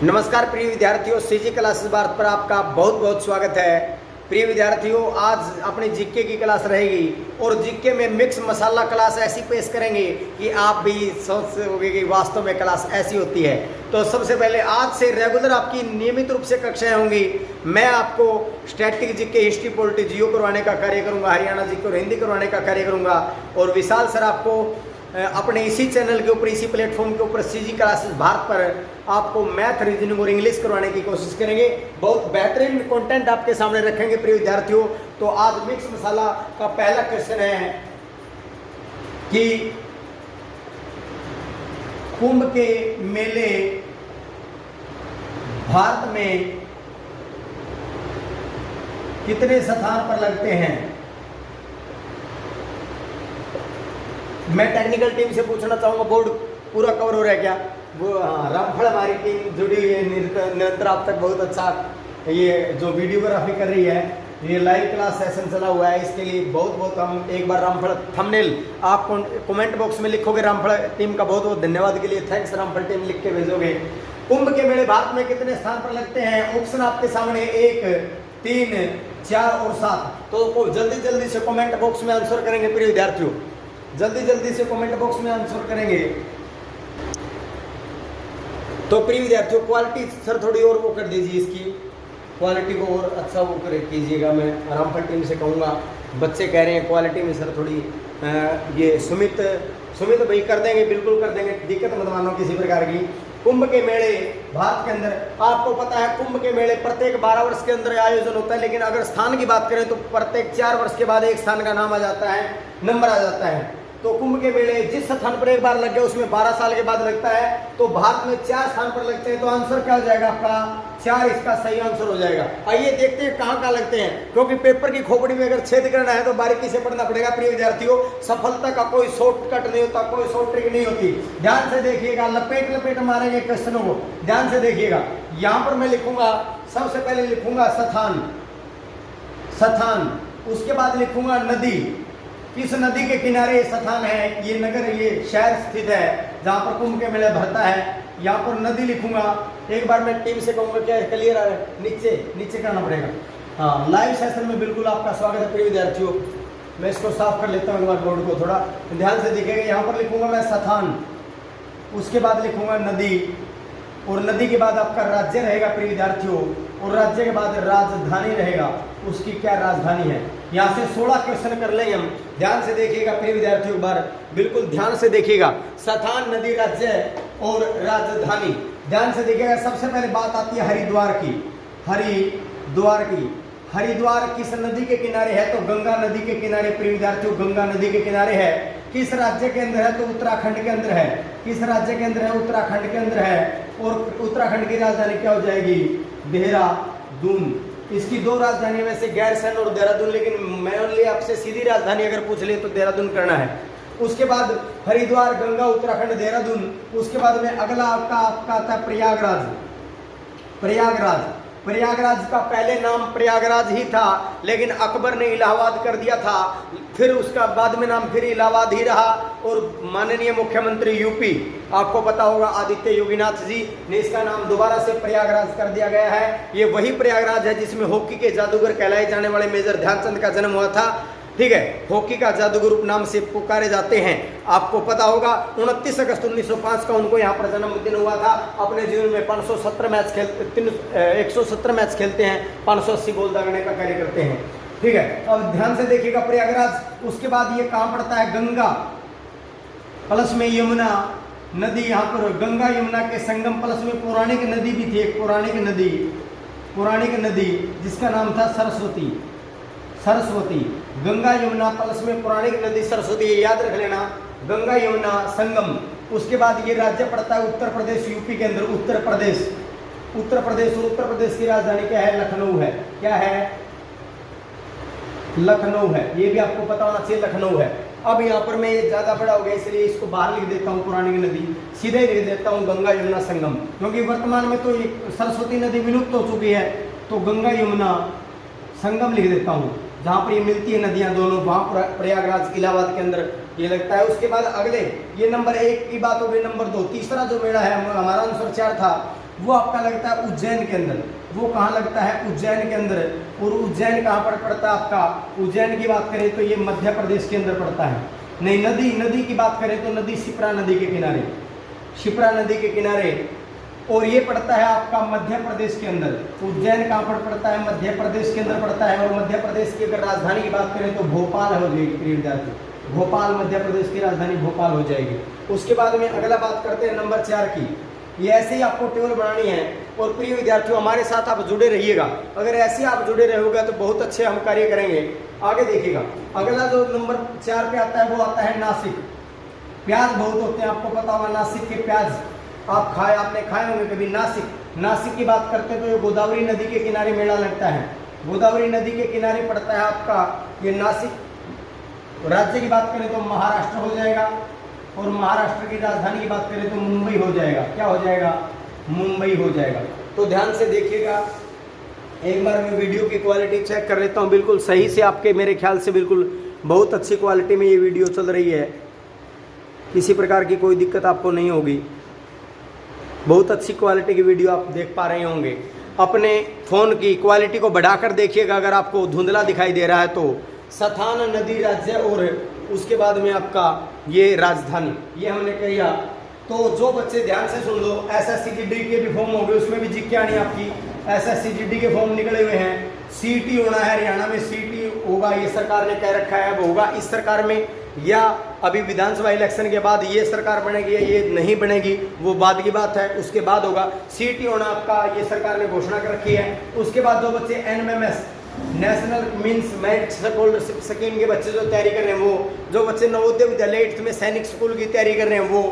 नमस्कार प्रिय विद्यार्थियों, सीजी क्लासेस भारत पर आपका बहुत बहुत स्वागत है। प्रिय विद्यार्थियों, आज अपनी जीके की क्लास रहेगी और जीके में मिक्स मसाला क्लास ऐसी पेश करेंगे कि आप भी सोचोगे कि वास्तव में क्लास ऐसी होती है। तो सबसे पहले आज से रेगुलर आपकी नियमित रूप से कक्षाएं होंगी। मैं आपको स्टैटिक जीके, हिस्ट्री, पॉलिटी, जियो करवाने का कार्य करूंगा, हरियाणा जीके और हिंदी करवाने का कार्य करूंगा और विशाल सर आपको अपने इसी चैनल के ऊपर, इसी प्लेटफॉर्म के ऊपर सीजी क्लासेस भारत पर आपको मैथ, रीजनिंग और इंग्लिश करवाने की कोशिश करेंगे। बहुत बेहतरीन कंटेंट आपके सामने रखेंगे प्रिय विद्यार्थियों। तो आज मिक्स मसाला का पहला क्वेश्चन है कि कुंभ के मेले भारत में कितने स्थान पर लगते हैं। मैं टेक्निकल टीम से पूछना चाहूंगा, बोर्ड पूरा कवर हो रहा है क्या? वो रामफल हमारी टीम जुड़ी हुई है निरंतर आप तक बहुत अच्छा। ये जो वीडियोग्राफी कर रही है, ये लाइव क्लास सेशन चला हुआ है, इसके लिए बहुत बहुत हम एक बार रामफल थंबनेल आप कमेंट बॉक्स में लिखोगे रामफल टीम का बहुत बहुत धन्यवाद के लिए थैंक्स रामफल टीम लिख के भेजोगे। कुंभ के मेले भारत में कितने स्थान पर लगते हैं? ऑप्शन आपके सामने 1, 3, 4 और 7। तो जल्दी जल्दी से कमेंट बॉक्स में आंसर करेंगे प्रिय विद्यार्थियों, जल्दी जल्दी से कमेंट बॉक्स में आंसर करेंगे। तो प्रिय विद्यार्थियों, क्वालिटी सर थोड़ी और वो कर दीजिए, इसकी क्वालिटी को और अच्छा वो कर कीजिएगा। मैं रामफल टीम से कहूँगा, बच्चे कह रहे हैं क्वालिटी में सर थोड़ी ये सुमित भाई कर देंगे, बिल्कुल कर देंगे, दिक्कत मत मानो किसी प्रकार की। कुंभ के मेले भारत के अंदर, आपको पता है कुंभ के मेले प्रत्येक 12 वर्ष के अंदर आयोजन होता है, लेकिन अगर स्थान की बात करें तो प्रत्येक 4 वर्ष के बाद एक स्थान का नाम आ जाता है, नंबर आ जाता है। तो कुंभ के मेले जिस स्थान पर एक बार लग गया उसमें 12 साल के बाद लगता है। तो भारत में 4 स्थान पर लगते हैं। तो आंसर क्या हो जाएगा आपका? 4 इसका सही आंसर हो जाएगा। आइए देखते हैं कहाँ कहाँ लगते हैं, क्योंकि पेपर की खोपड़ी में अगर छेद करना है तो बारीकी से पढ़ना पड़ेगा प्रिय विद्यार्थियों। सफलता का कोई शॉर्टकट नहीं होता, कोई शॉर्ट ट्रिक नहीं होती। ध्यान से देखिएगा, लपेट मारेंगे क्वेश्चनों को, ध्यान से देखिएगा। यहाँ पर मैं लिखूंगा, सबसे पहले लिखूंगा स्थान, उसके बाद लिखूंगा नदी। किस नदी के किनारे ये स्थान है, ये नगर, ये शहर स्थित है जहां पर कुंभ के मेले भरता है। यहाँ पर नदी लिखूंगा। एक बार मैं टीम से कहूंगा, क्या क्लियर है? नीचे करना पड़ेगा। हाँ, लाइव सेशन में बिल्कुल आपका स्वागत है प्रिय विद्यार्थियों। मैं इसको साफ कर लेता हूँ बोर्ड को, थोड़ा ध्यान से देखिएगा। यहाँ पर लिखूंगा मैं स्थान, उसके बाद लिखूंगा नदी, और नदी के बाद आपका राज्य रहेगा प्रिय विद्यार्थियों, और राज्य के बाद राजधानी रहेगा। उसकी क्या राजधानी है? यहाँ से 16 क्वेश्चन कर लेंगे हम। ध्यान से देखिएगा प्रिय विद्यार्थियों, एक बार बिल्कुल ध्यान से देखिएगा। स्थान, नदी, राज्य और राजधानी, ध्यान से देखिएगा। सबसे पहले बात आती है हरिद्वार की। हरिद्वार किस नदी के किनारे है? तो गंगा नदी के किनारे प्रिय विद्यार्थियों, गंगा नदी के किनारे है। किस राज्य के अंदर है? तो उत्तराखंड के अंदर है। किस राज्य के अंदर है? उत्तराखंड के अंदर है। और उत्तराखंड की राजधानी क्या हो जाएगी? देहरादून। इसकी 2 राजधानी में से गैरसैंण और देहरादून, लेकिन मैं ओनली आपसे सीधी राजधानी अगर पूछ ले तो देहरादून करना है। उसके बाद हरिद्वार, गंगा, उत्तराखंड, देहरादून। उसके बाद में अगला आपका आता है प्रयागराज का पहले नाम प्रयागराज ही था, लेकिन अकबर ने इलाहाबाद कर दिया था। फिर उसका बाद में नाम फिर इलाहाबाद ही रहा, और माननीय मुख्यमंत्री यूपी, आपको पता होगा आदित्य योगीनाथ जी ने इसका नाम दोबारा से प्रयागराज कर दिया गया है। ये वही प्रयागराज है जिसमें हॉकी के जादूगर कहलाए जाने वाले मेजर ध्यानचंद का जन्म हुआ था। ठीक है, हॉकी का जादूगर नाम से पुकारे जाते हैं। आपको पता होगा 29 अगस्त 1905 का उनको यहाँ पर जन्मदिन हुआ था। अपने जीवन में 117 मैच खेलते हैं, 580 गोल दागने का कार्य करते हैं। ठीक है, अब ध्यान से देखिएगा प्रयागराज। उसके बाद ये कहाँ पड़ता है? गंगा प्लस में यमुना नदी। यहाँ पर गंगा यमुना के संगम प्लस में पौराणिक नदी भी थी, एक पौराणिक नदी जिसका नाम था सरस्वती। गंगा यमुना प्लस में पौराणिक नदी सरस्वती, ये याद रख लेना, गंगा यमुना संगम। उसके बाद ये राज्य पड़ता है उत्तर प्रदेश, यूपी के अंदर उत्तर प्रदेश। और उत्तर प्रदेश की राजधानी क्या है? लखनऊ है। क्या है? लखनऊ है। ये भी आपको पता होना चाहिए, लखनऊ है। अब यहाँ पर मैं ये ज़्यादा बड़ा हो गया इसलिए इसको बाहर लिख देता हूँ, पौराणिक नदी सीधे लिख देता हूँ गंगा यमुना संगम, क्योंकि वर्तमान में तो ये सरस्वती नदी विलुप्त हो चुकी है। तो गंगा यमुना संगम लिख देता हूँ, जहाँ पर ये मिलती है नदियाँ दोनों, वहाँ प्रयागराज इलाहाबाद के अंदर ये लगता है। उसके बाद अगले, ये नंबर 1 की बात हो गई। नंबर 2, तीसरा जो मेला है, हमारा आंसर 4 था, वो आपका लगता है उज्जैन के अंदर। वो कहाँ लगता है? उज्जैन के अंदर। और उज्जैन कहाँ पर पड़ता है आपका? उज्जैन की बात करें तो ये मध्य प्रदेश के अंदर पड़ता है। नहीं, नदी की बात करें तो नदी शिप्रा नदी के किनारे, शिप्रा नदी के किनारे। और ये पड़ता है आपका मध्य प्रदेश के अंदर। उज्जैन कहाँ पर पड़ता है? मध्य प्रदेश के अंदर पड़ता है। और मध्य प्रदेश की अगर राजधानी की बात करें तो भोपाल हो जाएगी प्रिय विद्यार्थी, भोपाल मध्य प्रदेश की राजधानी भोपाल हो जाएगी। उसके बाद में अगला बात करते हैं नंबर 4 की। ये ऐसे ही आपको टेबल बनानी है। और प्रिय विद्यार्थियों हमारे साथ आप जुड़े रहिएगा। अगर ऐसे आप जुड़े रहोगे तो बहुत अच्छे हम कार्य करेंगे। आगे देखिएगा, अगला जो नंबर 4 पे आता है वो आता है नासिक। प्याज बहुत होते हैं, आपको पता होगा नासिक के प्याज आपने खाए होंगे कभी। नासिक की बात करते हैं तो ये गोदावरी नदी के किनारे मेला लगता है। गोदावरी नदी के किनारे पड़ता है आपका ये नासिक। राज्य की बात करें तो महाराष्ट्र हो जाएगा। और महाराष्ट्र की राजधानी की बात करें तो मुंबई हो जाएगा। क्या हो जाएगा? मुंबई हो जाएगा। तो ध्यान से देखिएगा, एक बार मैं वीडियो की क्वालिटी चेक कर लेता हूँ। बिल्कुल सही से आपके, मेरे ख्याल से बिल्कुल बहुत अच्छी क्वालिटी में ये वीडियो चल रही है, किसी प्रकार की कोई दिक्कत आपको नहीं होगी। बहुत अच्छी क्वालिटी की वीडियो आप देख पा रहे होंगे। अपने फ़ोन की क्वालिटी को बढ़ाकर देखिएगा, अगर आपको धुंधला दिखाई दे रहा है तो। सथान नदी राज्य और उसके बाद में आपका ये राजधानी, ये हमने कहा। तो जो बच्चे ध्यान से सुन लो, SSCGD के भी फॉर्म हो गए, उसमें भी जिक्के आनी आपकी। SSCGD के फॉर्म निकले हुए हैं। CT होना है, हरियाणा में CT होगा, ये सरकार ने कह रखा है। वो होगा इस सरकार में, या अभी विधानसभा इलेक्शन के बाद ये सरकार बनेगी या ये नहीं बनेगी, वो बाद की बात है, उसके बाद होगा। CT होना आपका ये सरकार ने घोषणा कर रखी है। उसके बाद जो बच्चे NMMS national means merit scholarship scheme के बच्चे जो तैयारी कर रहे हैं, वो जो बच्चे नवोदय विद्यालय 8th में सैनिक स्कूल की तैयारी कर रहे हैं, वो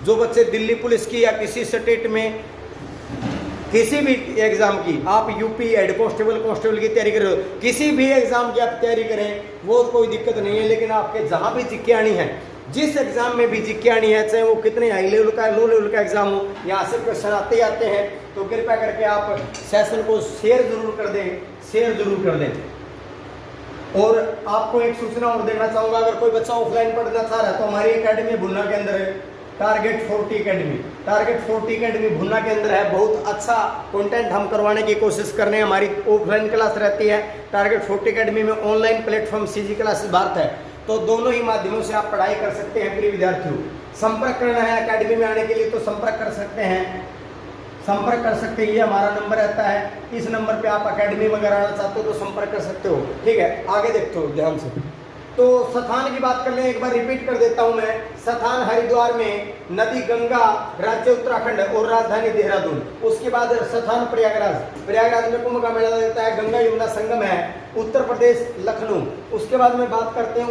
जो बच्चे दिल्ली पुलिस की या किसी स्टेट में किसी भी एग्जाम की, आप यूपी हेड कांस्टेबल की तैयारी कर रहे हो, किसी भी एग्जाम की आप तैयारी करें, वो कोई दिक्कत नहीं है। लेकिन आपके जहाँ भी जिक्के आनी है, जिस एग्जाम में भी जिक्के आनी है, चाहे वो कितने हाई लेवल का लो लेवल का एग्जाम हो, यहाँ से क्वेश्चन आते आते हैं। तो कृपया करके आप सेशन को शेयर जरूर कर दें, शेयर जरूर कर दें। और आपको एक सूचना और देना चाहूँगा, अगर कोई बच्चा ऑफलाइन पढ़ना चाह रहा है तो हमारी एकेडमी भुन्ना के अंदर है, टारगेट 40 अकेडमी। टारगेट 40 अकेडमी भुन्ना के अंदर है। बहुत अच्छा कंटेंट हम करवाने की कोशिश कर रहे हैं। हमारी ऑफलाइन क्लास रहती है टारगेट 40 अकेडमी में, online platform CG classes Bharat है। तो दोनों ही माध्यमों से आप पढ़ाई कर सकते हैं प्रिय विद्यार्थियों। संपर्क करना है अकेडमी में आने के लिए तो संपर्क कर सकते हैं, संपर्क कर सकते हैं। ये हमारा नंबर रहता है, इस नंबर पे आप अकेडमी में अगर आना चाहते हो तो संपर्क कर सकते हो। ठीक है, आगे देखते हो ध्यान से। तो सथान की बात कर लें, एक बार रिपीट कर देता हूं मैं। सथान हरिद्वार में, नदी गंगा, राज्य उत्तराखंड और राजधानी देहरादून। उसके बाद सथान प्रयागराज में कुंभ का मेला लगता है। गंगा यमुना संगम है, उत्तर प्रदेश लखनऊ। उसके बाद में बात करते हैं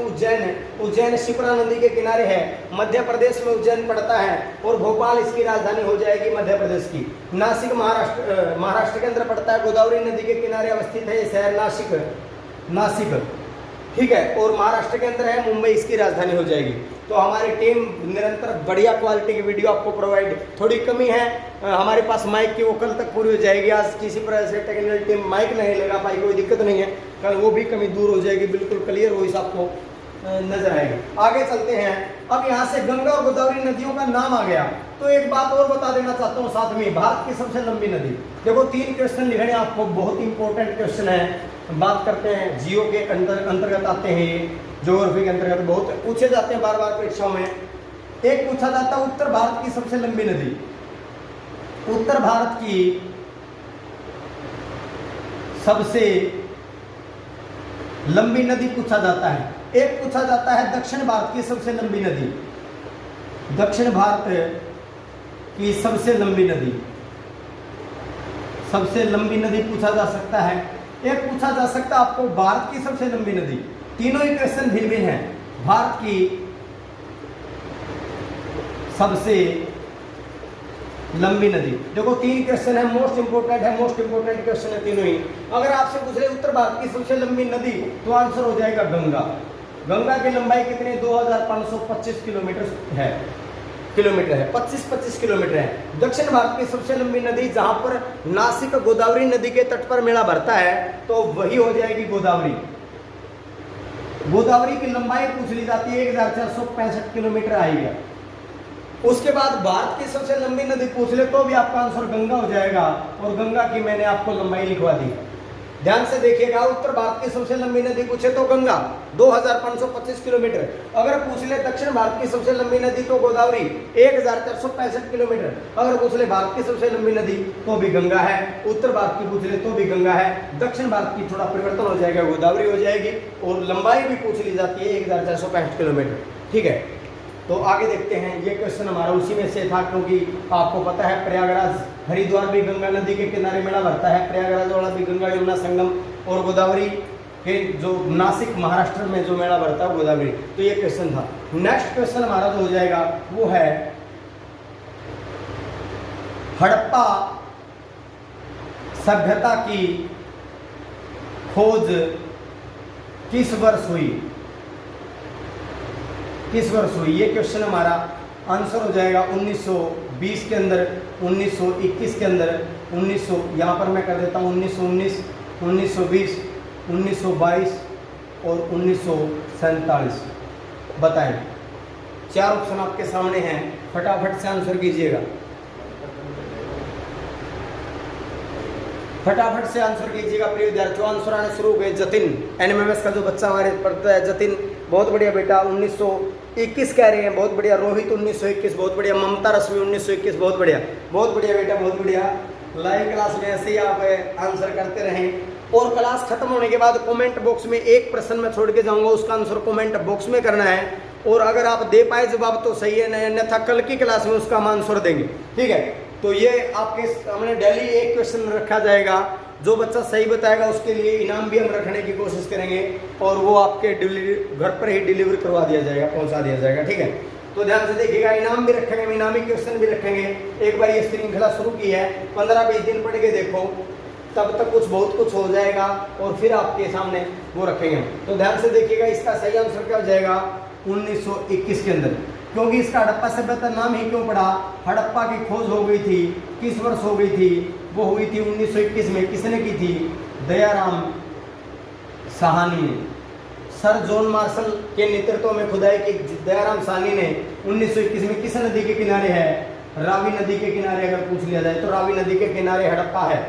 उज्जैन शिप्रा नदी के किनारे है, मध्य प्रदेश में उज्जैन पड़ता है। और भोपाल इसकी राजधानी हो जाएगी मध्य प्रदेश की। नासिक महाराष्ट्र के अंदर पड़ता है, गोदावरी नदी के किनारे अवस्थित है ये शहर नासिक। ठीक है, और महाराष्ट्र के अंदर है, मुंबई इसकी राजधानी हो जाएगी। तो हमारी टीम निरंतर बढ़िया क्वालिटी की वीडियो आपको प्रोवाइड, थोड़ी कमी है हमारे पास माइक की, वो कल तक पूरी हो जाएगी। आज किसी प्रकार से टेक्निकल टीम माइक नहीं लगा पाई, कोई दिक्कत नहीं है, कल वो भी कमी दूर हो जाएगी, बिल्कुल क्लियर वॉइस आपको नजर आएगी। आगे चलते हैं। अब यहाँ से गंगा और गोदावरी नदियों का नाम आ गया, तो एक बात और बता देना चाहता हूँ साथ में, भारत की सबसे लंबी नदी। देखो 3 क्वेश्चन लिखने आपको, बहुत इंपॉर्टेंट क्वेश्चन है। बात करते हैं जियो के अंतर्गत आते हैं, ये ज्योग्राफी के अंतर्गत बहुत पूछे जाते हैं बार बार परीक्षाओं में। एक पूछा जाता है उत्तर भारत की सबसे लंबी नदी, उत्तर भारत की सबसे लंबी नदी पूछा जाता है। एक पूछा जाता है दक्षिण भारत की सबसे लंबी नदी, दक्षिण भारत की सबसे लंबी नदी पूछा जा सकता है। एक पूछा जा सकता है आपको भारत की सबसे लंबी नदी। तीनों ही क्वेश्चन भिन्न भिन्न है। भारत की सबसे लंबी नदी, देखो 3 क्वेश्चन है, मोस्ट इंपोर्टेंट क्वेश्चन है तीनों ही। अगर आपसे पूछ रहे उत्तर भारत की सबसे लंबी नदी, तो आंसर हो जाएगा गंगा। गंगा की लंबाई कितनी? 2525 किलोमीटर है, 25 किलोमीटर है। दक्षिण भारत की सबसे लंबी नदी, जहां पर नासिक गोदावरी नदी के तट पर मेला भरता है, तो वही हो जाएगी गोदावरी। गोदावरी की लंबाई पूछ ली जाती है, 1465 किलोमीटर आई है। उसके बाद भारत की सबसे लंबी नदी पूछ ले तो भी आपका आंसर गंगा हो जाएगा, और गंगा की मैंने आपको लंबाई लिखवा दी। ध्यान से देखिएगा, उत्तर भारत की सबसे लंबी नदी पूछे तो गंगा 2525 किलोमीटर। अगर पूछ ले दक्षिण भारत की सबसे लंबी नदी तो गोदावरी 1465 किलोमीटर। अगर पूछ ले भारत की सबसे लंबी नदी तो भी गंगा है, उत्तर भारत की पूछ ले तो भी गंगा है, दक्षिण भारत की थोड़ा परिवर्तन हो जाएगा, गोदावरी हो जाएगी, और लंबाई भी पूछ ली जाती है 1465 किलोमीटर। ठीक है, तो आगे देखते हैं। ये क्वेश्चन हमारा उसी में से था, क्योंकि आपको पता है प्रयागराज हरिद्वार भी गंगा नदी के किनारे मेला भरता है, प्रयागराज वाला भी गंगा यमुना संगम, और गोदावरी के जो नासिक महाराष्ट्र में जो मेला भरता है गोदावरी। तो ये क्वेश्चन था। नेक्स्ट क्वेश्चन हमारा जो हो जाएगा वो है हड़प्पा सभ्यता की खोज किस वर्ष हुई? किस वर्ष हुई? ये क्वेश्चन हमारा आंसर हो जाएगा 1920 के अंदर, 1921 के अंदर, 1900 यहाँ पर मैं कर देता हूँ 1919, 1920, 1922 और 1947। बताएं, 4 ऑप्शन आपके सामने हैं, फटाफट से आंसर कीजिएगा, फटाफट से आंसर कीजिएगा प्रिय विद्यार्थियों। आंसर आने शुरू हो गए। जतिन एनएमएमएस का जो बच्चा हमारे पढ़ता है, जतिन बहुत बढ़िया बेटा 1921 कह रहे हैं, बहुत बढ़िया। रोहित 1921 बहुत बढ़िया। ममता रश्मि 1921 बहुत बढ़िया, बहुत बढ़िया बेटा, बहुत बढ़िया। लाइव क्लास में ऐसे ही आप आंसर करते रहें। और क्लास खत्म होने के बाद कमेंट बॉक्स में एक प्रश्न मैं छोड़ के जाऊंगा, उसका आंसर कमेंट बॉक्स में करना है, और अगर आप दे पाए जवाब तो सही है, अन्यथा कल की क्लास में उसका हम आंसर देंगे। ठीक है, तो ये आपके सामने डेली एक क्वेश्चन रखा जाएगा, जो बच्चा सही बताएगा उसके लिए इनाम भी हम रखने की कोशिश करेंगे, और वो आपके घर पर ही डिलीवर करवा दिया जाएगा, पहुंचा दिया जाएगा। ठीक है, तो ध्यान से देखिएगा, इनाम भी रखेंगे, इनामी क्वेश्चन भी रखेंगे। एक बार ये श्रृंखला शुरू की है, 15-20 दिन पढ़ के देखो, तब तक बहुत कुछ हो जाएगा, और फिर आपके सामने वो रखेंगे। तो ध्यान से देखिएगा, इसका सही आंसर क्या हो जाएगा 1921 के अंदर, क्योंकि इसका हड़प्पा सभ्यता नाम ही क्यों पड़ा? हड़प्पा की खोज हो गई थी, किस वर्ष हो गई थी? वो हुई थी 1921 में। किसने की थी? दयाराम साहनी ने। सर जॉन मार्शल के नेतृत्व में खुदाई की दयाराम साहनी ने 1921 में। किस नदी के किनारे है? रावी नदी के किनारे। अगर पूछ लिया जाए तो रावी नदी के किनारे हड़प्पा है।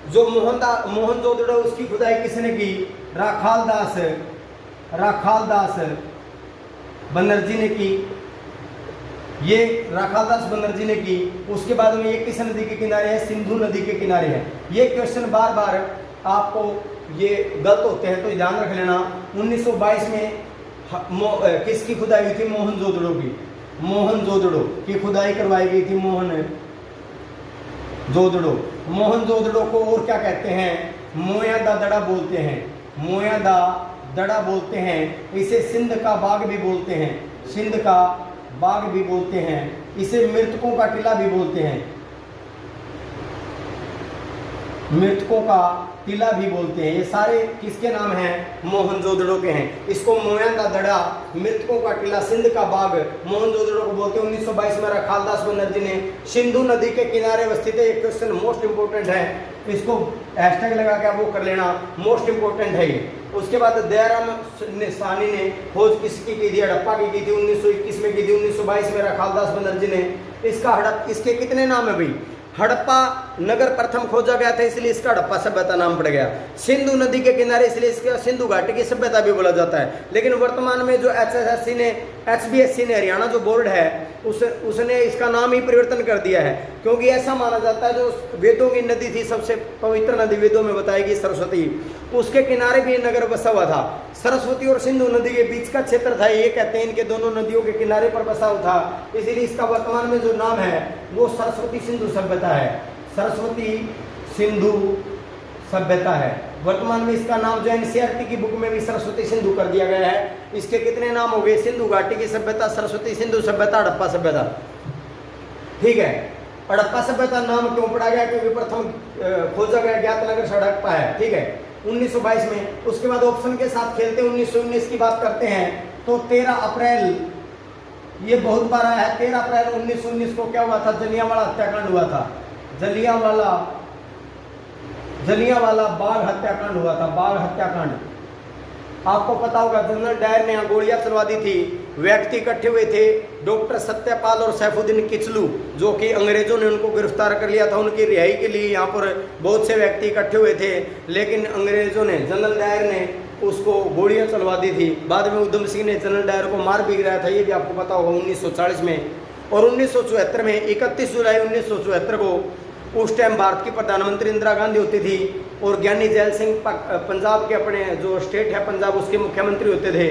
जो मोहनजोदड़ो उसकी खुदाई किसने की? राखाल दास बनर्जी ने की। ये राखालदास बनर्जी ने की। उसके बाद में ये किस नदी के किनारे है? सिंधु नदी के किनारे है। ये क्वेश्चन बार बार आपको ये गलत होते हैं, तो ध्यान रख लेना। 1922 में किसकी खुदाई हुई थी? मोहनजोदड़ो की। मोहनजोदड़ो की खुदाई करवाई गई थी। मोहनजोदड़ो को और क्या कहते हैं? मोया दा दड़ा बोलते हैं। मोया दा दड़ा बोलते हैं। इसे सिंध का बाग भी बोलते हैं। सिंध का बाग भी बोलते हैं। इसे मृतकों का टीला भी बोलते हैं। मृतकों का टीला भी बोलते हैं। ये सारे किसके नाम हैं? मोहनजोदड़ो के हैं। इसको मोया दा दड़ा, मृतकों का टीला, सिंध का बाग मोहनजोदड़ो को बोलते हैं। 1922 में राखालदास बनर्जी ने सिंधु नदी के किनारे अवस्थित है। ये क्वेश्चन मोस्ट इंपोर्टेंट है, इसको हैशटैग लगा के वो कर लेना, मोस्ट इंपोर्टेंट है ये। उसके बाद दयाराम साहनी ने खोज किसकी की थी? हड़प्पा की थी। 1921 में की थी। 1922 में राखालदास बनर्जी ने। इसके कितने नाम है भाई? हड़प्पा नगर प्रथम खोजा गया था, इसलिए इसका हड़प्पा सभ्यता नाम पड़ गया। सिंधु नदी के किनारे, इसलिए इसका सिंधु घाटी की सभ्यता भी बोला जाता है। लेकिन वर्तमान में जो HBSC ने हरियाणा जो बोर्ड है उसने इसका नाम ही परिवर्तन कर दिया है, क्योंकि ऐसा माना जाता है जो वेदों की नदी थी, सबसे पवित्र नदी वेदों में बताई गई सरस्वती, उसके किनारे भी नगर बसा हुआ था। सरस्वती और सिंधु नदी के बीच का क्षेत्र था, ये कहते हैं इनके दोनों नदियों के किनारे पर बसा हुआ था, इसलिए इसका वर्तमान में जो नाम है वो सरस्वती सिंधु सभ्यता है। सरस्वती सिंधु सभ्यता है। वर्तमान में इसका नाम जो NCERT की बुक में भी सरस्वती सिंधु कर दिया गया है। इसके कितने नाम हो गए? सिंधु घाटी की सभ्यता, सरस्वती सिंधु सभ्यता, हड़प्पा सभ्यता। ठीक है, हड़प्पा सभ्यता नाम क्यों पड़ा गया? क्योंकि प्रथम खोजा गया ज्ञात नगर हड़प्पा है। ठीक है, 1922 में। उसके बाद ऑप्शन के साथ खेलते 1919 की बात करते हैं तो 13 अप्रैल, ये बहुत बार आया है, 13 अप्रैल 1919 को क्या हुआ था? जलियांवाला हत्याकांड हुआ था। जलियांवाला बाग हत्याकांड हुआ था। बाग हत्याकांड आपको पता होगा जनरल डायर ने यहाँ गोलियां चलवा दी थी, व्यक्ति इकट्ठे हुए थे, डॉक्टर सत्यपाल और सैफुद्दीन किचलू, जो कि अंग्रेजों ने उनको गिरफ्तार कर लिया था, उनकी रिहाई के लिए यहाँ पर बहुत से व्यक्ति इकट्ठे हुए थे, लेकिन अंग्रेजों ने, जनरल डायर ने उसको गोलियां चलवा दी थी। बाद में उधम सिंह ने जनरल डायर को मार भी गिराया था, ये भी आपको पता होगा 1940 में। और 1974 में 31 जुलाई 1974 को उस टाइम भारत की प्रधानमंत्री इंदिरा गांधी होती थी और ज्ञानी जैल सिंह पंजाब के, अपने जो स्टेट है पंजाब, उसके मुख्यमंत्री होते थे।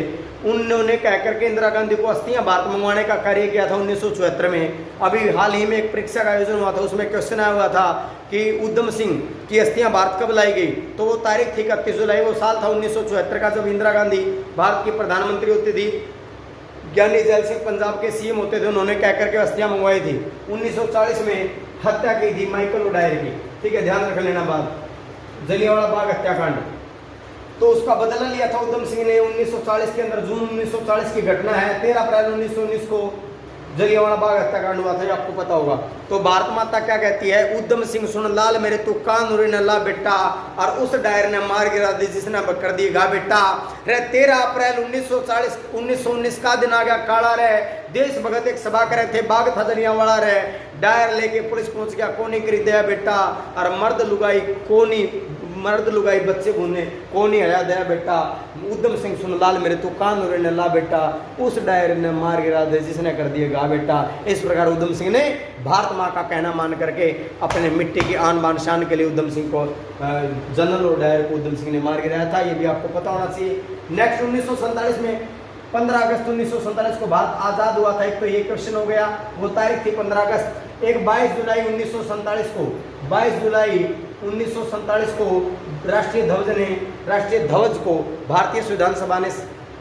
उन्होंने कह करके इंदिरा गांधी को अस्थियां भारत मंगवाने का कार्य किया था 1974 में। अभी हाल ही में एक परीक्षा का आयोजन हुआ था, उसमें क्वेश्चन आया हुआ था कि उधम सिंह की अस्थियां भारत कब लाई गई, तो वो तारीख थी 31 जुलाई, वो साल था 1974 का, जब इंदिरा गांधी भारत की प्रधानमंत्री होती थी। ज्ञानी जैल सिंह पंजाब के सीएम होते थे, उन्होंने कह करके अस्थियां मंगवाई थी। 1940 में हत्या की थी माइकल ओडायर की, ठीक है, ध्यान रख लेना बात, जलियांवाला बाग हत्याकांड। तो उसका बदला लिया था उधम सिंह ने 1940 के अंदर। जून 1940 की घटना है, 13 अप्रैल 1919 को जलियांवाला बाग हत्याकांड हुआ था, आपको पता होगा। तो भारत माता क्या कहती है, उधम सिंह सुन लाल मेरे तू कान उरी नल्ला बेटा, और उस डायर ने मार गिरा दी जिसने कर दी गा बेटा रे। 13 अप्रैल 1919 का दिन आ गया काला रे, देश भगत एक सभा करे थे, बाग था जलियांवाला रे, डायर लेके पुलिस पहुंच गया, कोनी खरीदया बेटा, और मर्द लुगाई बच्चे घूमने कोनी हया दया बेटा। उधम सिंह सुन लाल मेरे तू कान उरे नल्ला बेटा, उस डायर ने मार गिरा दे जिसने कर दिए गा बेटा। इस प्रकार उधम सिंह ने भारत माँ का कहना मान करके अपने मिट्टी की आन बान शान के लिए उधम सिंह को, जनरल और डायर को उधम सिंह ने मार गिराया था, ये भी आपको पता होना चाहिए। नेक्स्ट 1947 में 15 अगस्त 1947 को भारत आज़ाद हुआ था। एक तो ये क्वेश्चन हो गया, वो तारीख थी 15 अगस्त। एक 22 जुलाई 1947 को, 22 जुलाई 1947 को राष्ट्रीय ध्वज को भारतीय संविधान सभा ने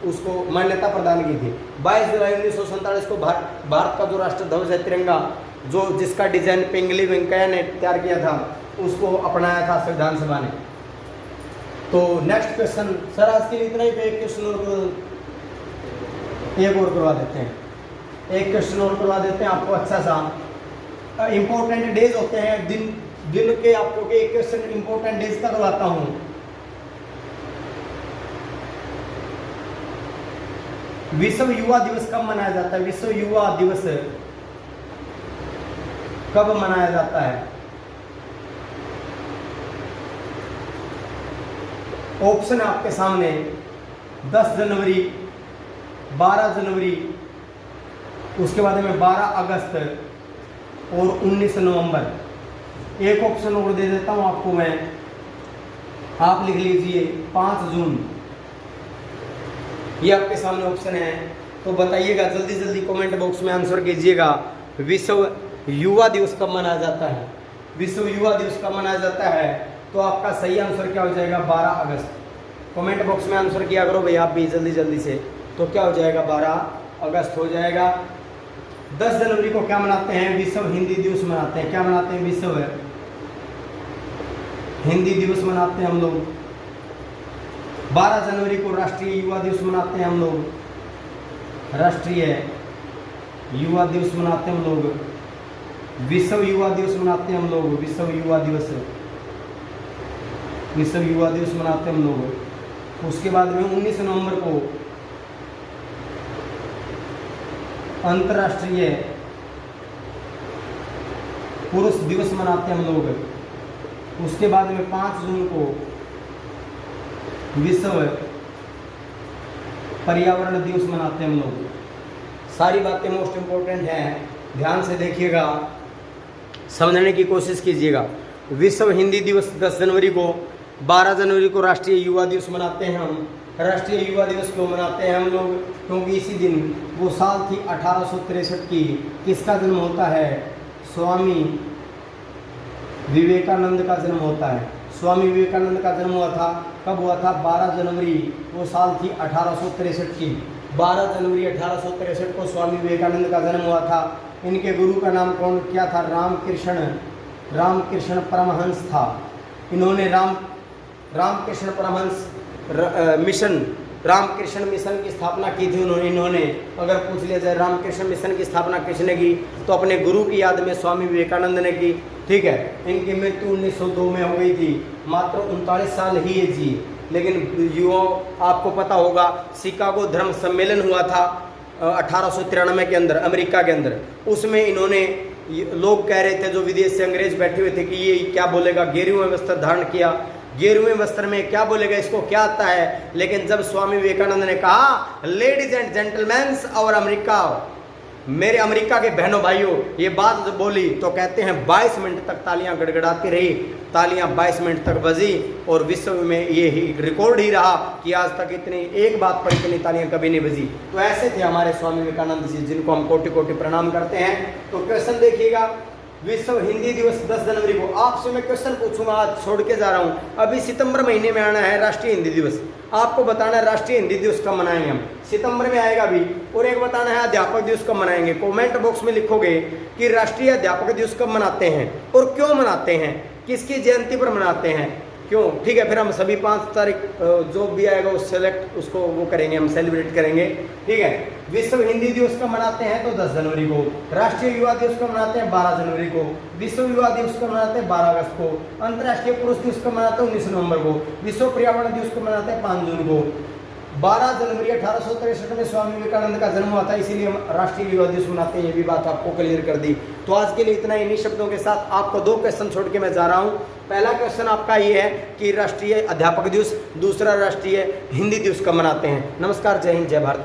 उसको मान्यता प्रदान की थी। 22 जुलाई 1947 को भारत का जो राष्ट्रीय ध्वज है तिरंगा, जो जिसका डिजाइन पिंगली वेंकैया ने तैयार किया था, उसको अपनाया था संविधान सभा ने। तो नेक्स्ट क्वेश्चन सर, आज के लिए इतना ही। एक क्वेश्चन और करवा देते हैं, एक क्वेश्चन और करवा देते हैं आपको अच्छा सा। इंपॉर्टेंट डेज होते हैं दिन के, आपको एक क्वेश्चन इंपॉर्टेंट डेज का करवाता हूं। विश्व युवा दिवस कब मनाया जाता है? विश्व युवा दिवस कब मनाया जाता है? ऑप्शन है आपके सामने, 10 जनवरी, 12 जनवरी, उसके बाद में 12 अगस्त और 19 नवंबर। एक ऑप्शन और दे देता हूं आपको मैं, आप लिख लीजिए 5 जून। ये आपके सामने ऑप्शन है, तो बताइएगा जल्दी जल्दी कमेंट बॉक्स में आंसर कीजिएगा। विश्व युवा दिवस कब मनाया जाता है? विश्व युवा दिवस कब मनाया जाता है? तो आपका सही आंसर क्या हो जाएगा? 12 अगस्त। कमेंट बॉक्स में आंसर किया करो भाई आप भी जल्दी जल्दी से। तो क्या हो जाएगा? 12 अगस्त हो जाएगा। 10 जनवरी को क्या मनाते हैं? विश्व हिंदी दिवस मनाते हैं। क्या मनाते हैं? विश्व हिंदी दिवस मनाते हैं हम लोग। 12 जनवरी को राष्ट्रीय युवा दिवस मनाते हैं हम लोग। राष्ट्रीय युवा दिवस मनाते हैं हम लोग। विश्व युवा दिवस मनाते हैं हम लोग। विश्व युवा दिवस मनाते हैं हम लोग। उसके बाद में 19 नवंबर को अंतर्राष्ट्रीय पुरुष दिवस मनाते हैं हम लोग। उसके बाद में 5 जून को विश्व पर्यावरण दिवस मनाते हैं हम लोग। सारी बातें मोस्ट इम्पोर्टेंट हैं, ध्यान से देखिएगा, समझने की कोशिश कीजिएगा। विश्व हिंदी दिवस 10 जनवरी को, 12 जनवरी को राष्ट्रीय युवा दिवस मनाते हैं हम। राष्ट्रीय युवा दिवस क्यों मनाते हैं हम लोग? क्योंकि इसी दिन वो साल थी 1863 की, किसका जन्म होता है? स्वामी विवेकानंद का जन्म होता है। स्वामी विवेकानंद का जन्म हुआ था, कब हुआ था? 12 जनवरी, वो साल थी 1863 की। 12 जनवरी 1863 को स्वामी विवेकानंद का जन्म हुआ था। इनके गुरु का नाम क्या था? रामकृष्ण परमहंस था। इन्होंने रामकृष्ण परमहंस रामकृष्ण मिशन की स्थापना की थी इन्होंने। अगर पूछ लिया जाए रामकृष्ण मिशन की स्थापना किसने की, तो अपने गुरु की याद में स्वामी विवेकानंद ने की। ठीक है, इनकी मृत्यु 1902 में हो गई थी। मात्र 39 साल ही ये जिए, लेकिन युवाओं आपको पता होगा शिकागो धर्म सम्मेलन हुआ था 1893 के अंदर अमेरिका के अंदर। उसमें इन्होंने लोग कह रहे थे जो विदेश से अंग्रेज बैठे हुए थे कि ये क्या बोलेगा, गेरुए वस्त्र धारण किया, गेरुए वस्त्र में क्या बोलेगा, इसको क्या आता है। लेकिन जब स्वामी विवेकानंद ने कहा लेडीज एंड जेंटलमैन और अमेरिका, मेरे अमेरिका के बहनों भाइयों, ये बात जब बोली तो कहते हैं 22 मिनट तक तालियां गड़गड़ाती रही, तालियां 22 मिनट तक बजी और विश्व में ये ही रिकॉर्ड ही रहा कि आज तक इतनी एक बात पर इतनी तालियां कभी नहीं बजी। तो ऐसे थे हमारे स्वामी विवेकानंद जी, जिनको हम कोटि कोटि प्रणाम करते हैं। तो क्वेश्चन देखिएगा, विश्व हिंदी दिवस 10 जनवरी को। आपसे मैं क्वेश्चन पूछूंगा, आज छोड़ के जा रहा हूं। अभी सितंबर महीने में आना है राष्ट्रीय हिंदी दिवस, आपको बताना है राष्ट्रीय हिंदी दिवस कब मनाएंगे हम, सितंबर में आएगा अभी। और एक बताना है अध्यापक दिवस कब मनाएंगे। कमेंट बॉक्स में लिखोगे कि राष्ट्रीय अध्यापक दिवस कब मनाते हैं और क्यों मनाते हैं, किसकी जयंती पर मनाते हैं, क्यों। ठीक है, फिर हम सभी 5 तारीख जो भी आएगा उस सेलेक्ट उसको वो करेंगे, हम सेलिब्रेट करेंगे। ठीक है, विश्व हिंदी दिवस कब मनाते हैं तो 10 जनवरी को। राष्ट्रीय युवा दिवस कब मनाते हैं 12 जनवरी को। विश्व युवा दिवस कब मनाते हैं 12 अगस्त को। अंतर्राष्ट्रीय पुरुष दिवस कब मनाते हैं 19 नवंबर को। विश्व पर्यावरण दिवस कब मनाते हैं 5 जून को। 12 जनवरी 1863 में स्वामी विवेकानंद का जन्म हुआ था, इसीलिए हम राष्ट्रीय युवा दिवस मनाते हैं। ये भी बात आपको क्लियर कर दी। तो आज के लिए इतना, इन्हीं शब्दों के साथ आपको 2 क्वेश्चन छोड़ के मैं जा रहा हूँ। पहला क्वेश्चन आपका ये है कि राष्ट्रीय अध्यापक दिवस, दूसरा राष्ट्रीय हिंदी दिवस कब मनाते हैं। नमस्कार, जय हिंद, जय भारत।